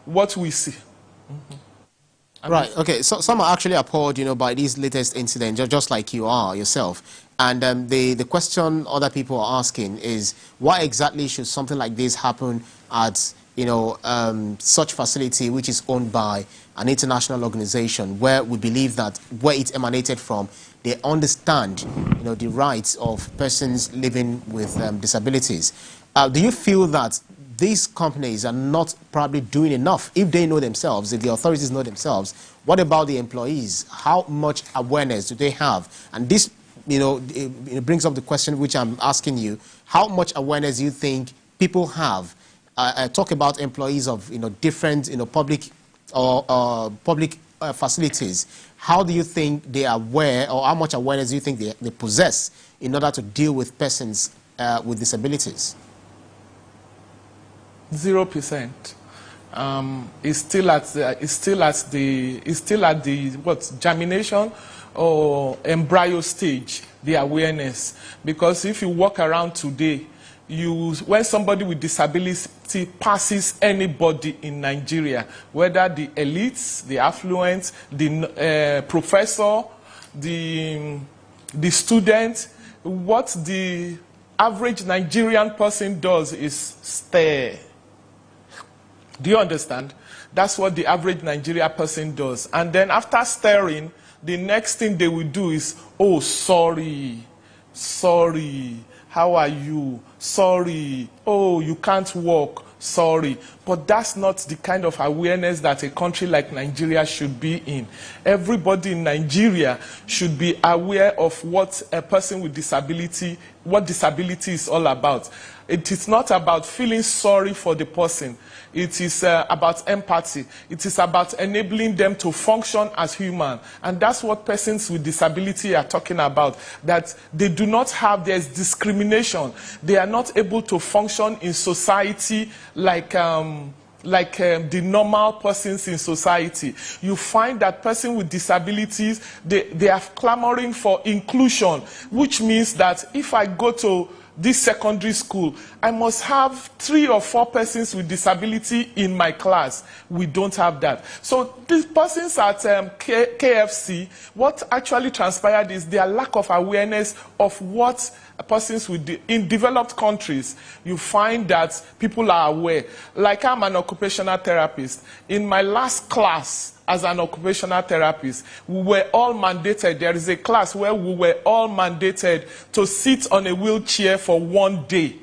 what we see. Right. Okay. So some are actually appalled, by these latest incidents, just like you are yourself. And the question other people are asking is, why exactly should something like this happen at such facility which is owned by an international organization, where we believe that where it emanated from, they understand the rights of persons living with disabilities. Do you feel that these companies are not probably doing enough? If they know themselves, if the authorities know themselves, what about the employees? How much awareness do they have? And this, it brings up the question which I'm asking you: how much awareness do you think people have? Talk about employees of different public or public facilities. How do you think they are aware, or how much awareness do you think they possess in order to deal with persons with disabilities? 0%. It's still at the what, germination or embryo stage, the awareness. Because if you walk around today, when somebody with disability passes anybody in Nigeria, whether the elites, the affluent, the professor, the student, what the average Nigerian person does is stare. Do you understand? That's what the average Nigerian person does. And then after staring, the next thing they will do is, oh, sorry, how are you? Sorry, oh, you can't walk, sorry. But that's not the kind of awareness that a country like Nigeria should be in. Everybody in Nigeria should be aware of what a person with disability, what disability is all about. It is not about feeling sorry for the person. It is about empathy. It is about enabling them to function as human. And that's what persons with disability are talking about. That they do not have, there's discrimination. They are not able to function in society like the normal persons in society. You find that persons with disabilities, they are clamoring for inclusion, which means that if I go to this secondary school, I must have 3 or 4 persons with disability in my class. We don't have that. So these persons at KFC, what actually transpired is their lack of awareness of what persons with in developed countries, you find that people are aware. Like, I'm an occupational therapist. In my last class as an occupational therapist, we were all mandated. There is a class where we were all mandated to sit on a wheelchair for 1 day.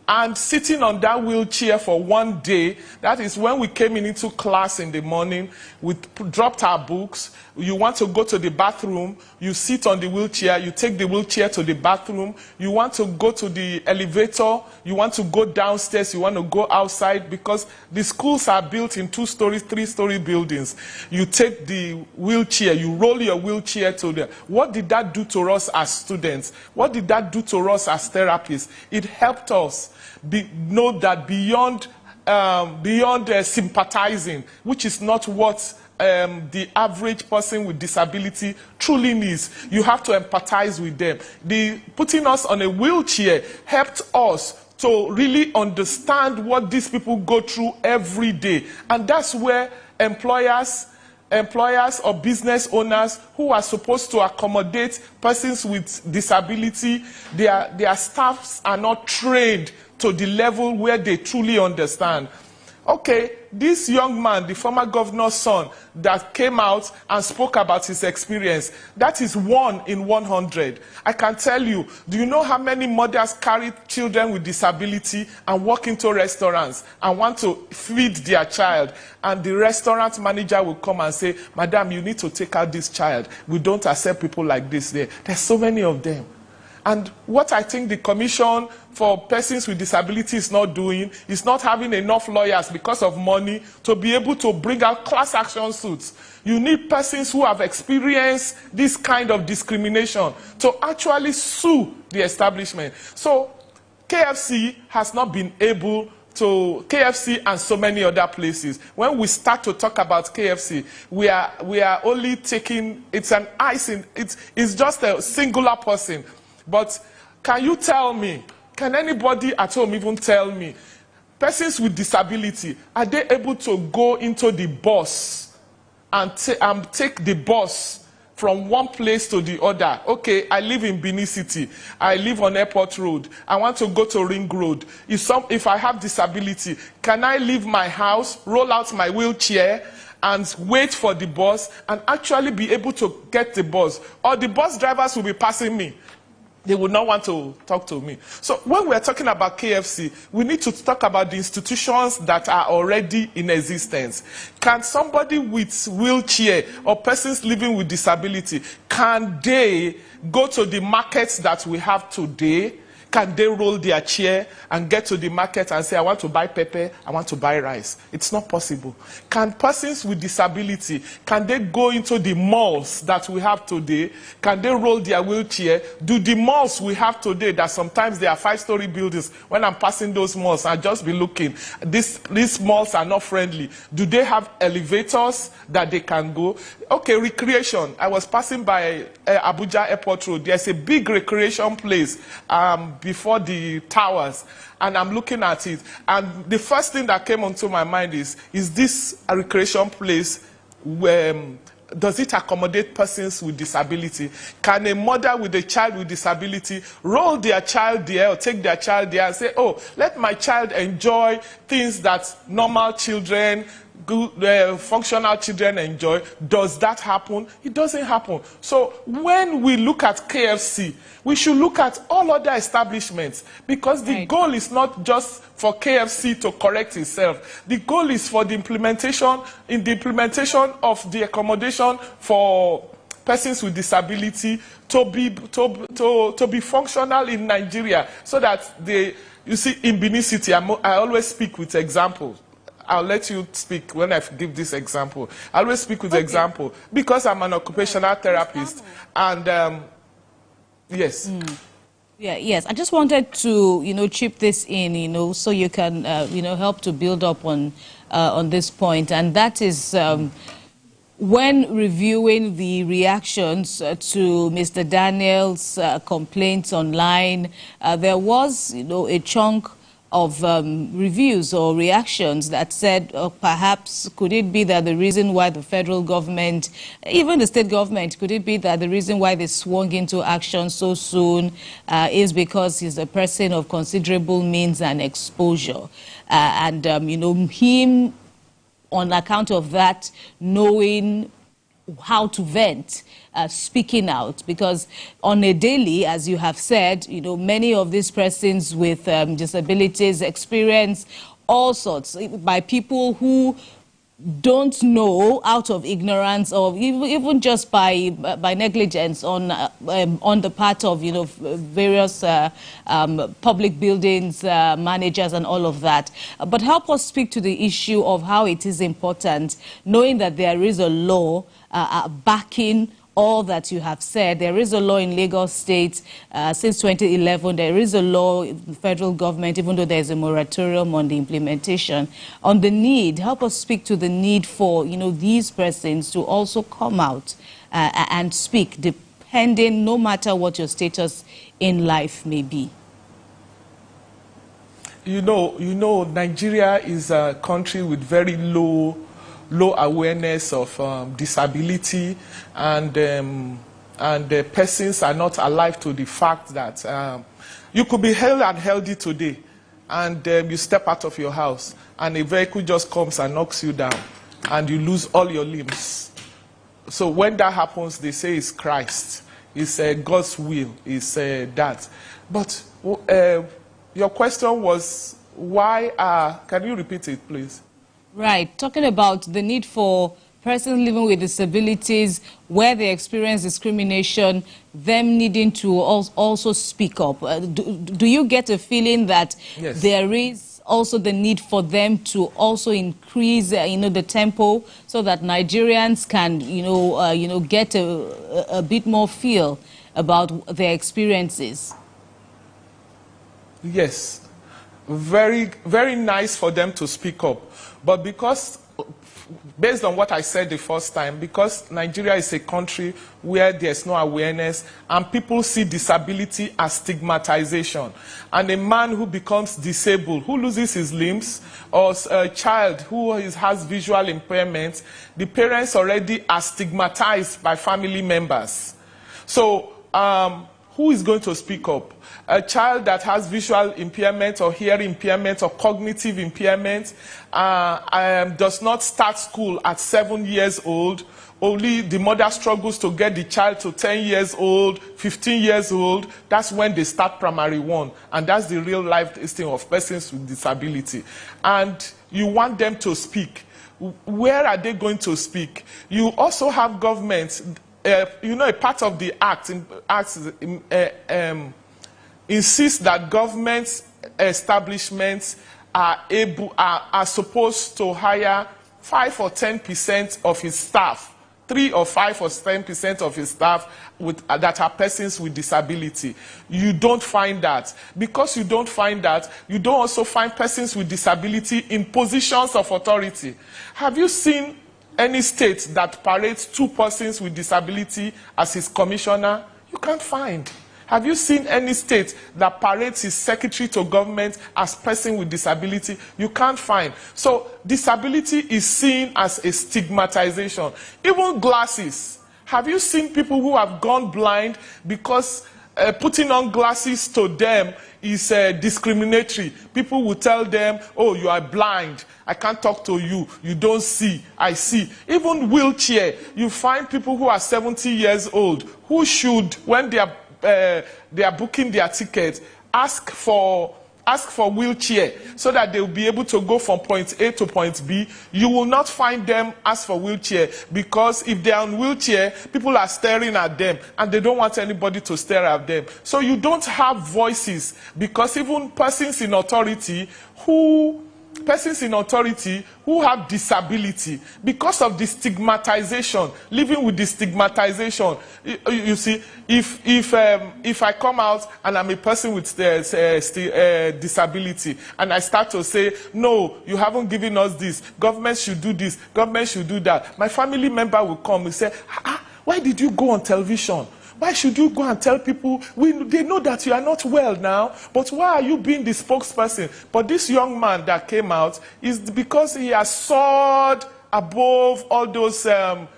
And sitting on that wheelchair for 1 day, that is when we came into class in the morning, we dropped our books. You want to go to the bathroom, you sit on the wheelchair, you take the wheelchair to the bathroom. You want to go to the elevator, you want to go downstairs, you want to go outside, because the schools are built in 2-story, 3-story buildings. You take the wheelchair, you roll your wheelchair to the... What did that do to us as students? What did that do to us as therapists? It helped us know that beyond sympathizing, which is not what the average person with disability truly needs. You have to empathize with them. Putting us on a wheelchair helped us to really understand what these people go through every day. And that's where employers or business owners who are supposed to accommodate persons with disability, their staffs are not trained to the level where they truly understand. Okay, this young man, the former governor's son, that came out and spoke about his experience, that is 1 in 100. I can tell you, do you know how many mothers carry children with disability and walk into restaurants and want to feed their child, and the restaurant manager will come and say, "Madam, you need to take out this child. We don't accept people like this there." There's so many of them. And what I think the Commission for Persons with Disability is not doing is not having enough lawyers because of money to be able to bring out class action suits. You need persons who have experienced this kind of discrimination to actually sue the establishment. So KFC has not been able to, KFC and so many other places. When we start to talk about KFC, we are only taking, it's an icing, it's just a singular person. But can you tell me, can anybody at home even tell me, persons with disability, are they able to go into the bus and take the bus from one place to the other? Okay, I live in Benin City. I live on Airport Road. I want to go to Ring Road. If I have disability, can I leave my house, roll out my wheelchair, and wait for the bus and actually be able to get the bus? Or the bus drivers will be passing me. They would not want to talk to me. So when we're talking about KFC, we need to talk about the institutions that are already in existence. Can somebody with wheelchair or persons living with disability, can they go to the markets that we have today? Can they roll their chair and get to the market and say, I want to buy pepper, I want to buy rice? It's not possible. Can persons with disability, can they go into the malls that we have today? Can they roll their wheelchair? Do the malls we have today, that sometimes they are 5-story buildings, when I'm passing those malls, I'll just be looking, these malls are not friendly. Do they have elevators that they can go? Okay, recreation. I was passing by Abuja Airport Road. There's a big recreation place before the towers, and I'm looking at it, and the first thing that came onto my mind is this a recreation place where does it accommodate persons with disability? Can a mother with a child with disability roll their child there or take their child there and say, oh, let my child enjoy things that normal children, good, functional children enjoy? Does that happen? It doesn't happen. So when we look at KFC, we should look at all other establishments, because the goal is not just for KFC to correct itself. The goal is for the implementation of the accommodation for persons with disability to be functional in Nigeria, so that you see, in Benin City, I always speak with examples. I'll let you speak when I give this example. I always speak with example because I'm an occupational therapist, and yes. Yeah, yes. I just wanted to, chip this in, so you can, help to build up on this point, and that is when reviewing the reactions to Mr. Daniel's complaints online, there was, a chunk of reviews or reactions that said, perhaps, could it be that the reason why the federal government, even the state government, could it be that the reason why they swung into action so soon is because he's a person of considerable means and exposure? And, him, on account of that, knowing how to vent, speaking out, because on a daily, as you have said, many of these persons with disabilities experience all sorts by people who don't know, out of ignorance, or even just by negligence on the part of various public buildings managers and all of that. But help us speak to the issue of how it is important, knowing that there is a law backing all that you have said. There is a law in Lagos State since 2011. There is a law in the federal government, even though there is a moratorium on the implementation. On the need, help us speak to the need for these persons to also come out and speak, depending, no matter what your status in life may be. Nigeria is a country with very low awareness of disability, and persons are not alive to the fact that you could be hale and healthy today, and you step out of your house and a vehicle just comes and knocks you down and you lose all your limbs. So when that happens, they say it's Christ, it's God's will, it's that. But your question was why? Can you repeat it, please? Right. Talking about the need for persons living with disabilities, where they experience discrimination, them needing to also speak up. Do you get a feeling that there is also the need for them to also increase, the tempo, so that Nigerians can, get a bit more feel about their experiences? Yes. Very, very nice for them to speak up. But because based on what I said the first time, because Nigeria is a country where there's no awareness and people see disability as stigmatization. And a man who becomes disabled, who loses his limbs, or a child who has visual impairment, the parents already are stigmatized by family members. So who is going to speak up? A child that has visual impairment or hearing impairment or cognitive impairment does not start school at 7 years old. Only the mother struggles to get the child to 10 years old, 15 years old. That's when they start primary one. And that's the real life thing of persons with disability. And you want them to speak. Where are they going to speak? You also have governments. You know, a part of the act insists that government establishments are supposed to hire 5 or 10% of his staff, 3 or 5 or 10% of his staff that are persons with disability. You don't find that. Because you don't find that, you don't also find persons with disability in positions of authority. Have you seen any state that parades 2 persons with disability as his commissioner? You can't find. Have you seen any state that parades his secretary to government as person with disability? You can't find. So disability is seen as a stigmatization. Even glasses. Have you seen people who have gone blind because putting on glasses to them is discriminatory? People will tell them, oh, you are blind. I can't talk to you. You don't see. I see. Even wheelchair. You find people who are 70 years old who should, when they are booking their ticket, ask for wheelchair so that they will be able to go from point A to point B. You will not find them ask for wheelchair, because if they are on wheelchair, people are staring at them and they don't want anybody to stare at them. So you don't have voices, because even persons in authority who have disability, because of the stigmatization, living with the stigmatization. You see, if I come out and I'm a person with disability and I start to say, no, you haven't given us this, government should do this, government should do that, my family member will come and say, why did you go on television? Why should you go and tell people, they know that you are not well now, but why are you being the spokesperson? But this young man that came out is because he has soared above all those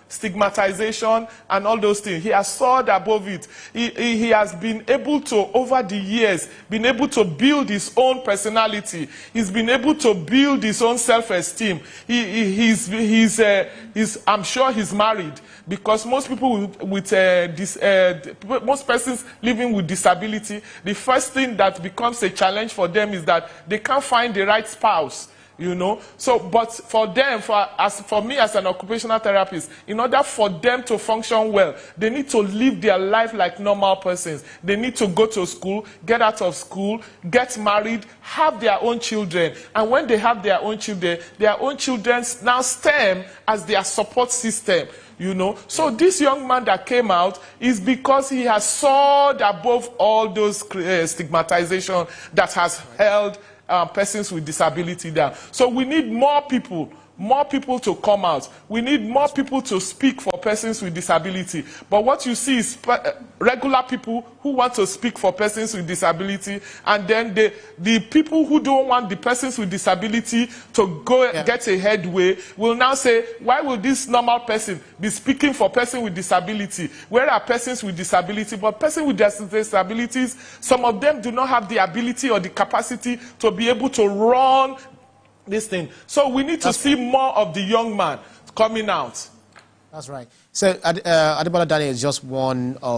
stigmatization and all those things. He has soared above it. He has been able to, over the years, been able to build his own personality. He's been able to build his own self-esteem. I'm sure he's married, because most people with most persons living with disability, the first thing that becomes a challenge for them is that they can't find the right spouse. You know, so but for them, for me as an occupational therapist, in order for them to function well, they need to live their life like normal persons. They need to go to school, get out of school, get married, have their own children. And when they have their own children now stem as their support system. You know, so this young man that came out is because he has soared above all those stigmatization that has held persons with disability down. So we need more people to come out. We need more people to speak for persons with disability. But what you see is regular people who want to speak for persons with disability, and then the people who don't want the persons with disability to go get a headway will now say, why will this normal person be speaking for persons with disability? Where are persons with disability? But persons with disabilities, some of them do not have the ability or the capacity to be able to run this thing. So we need to see more of the young man coming out. That's right. So Adebola Daniel is just one of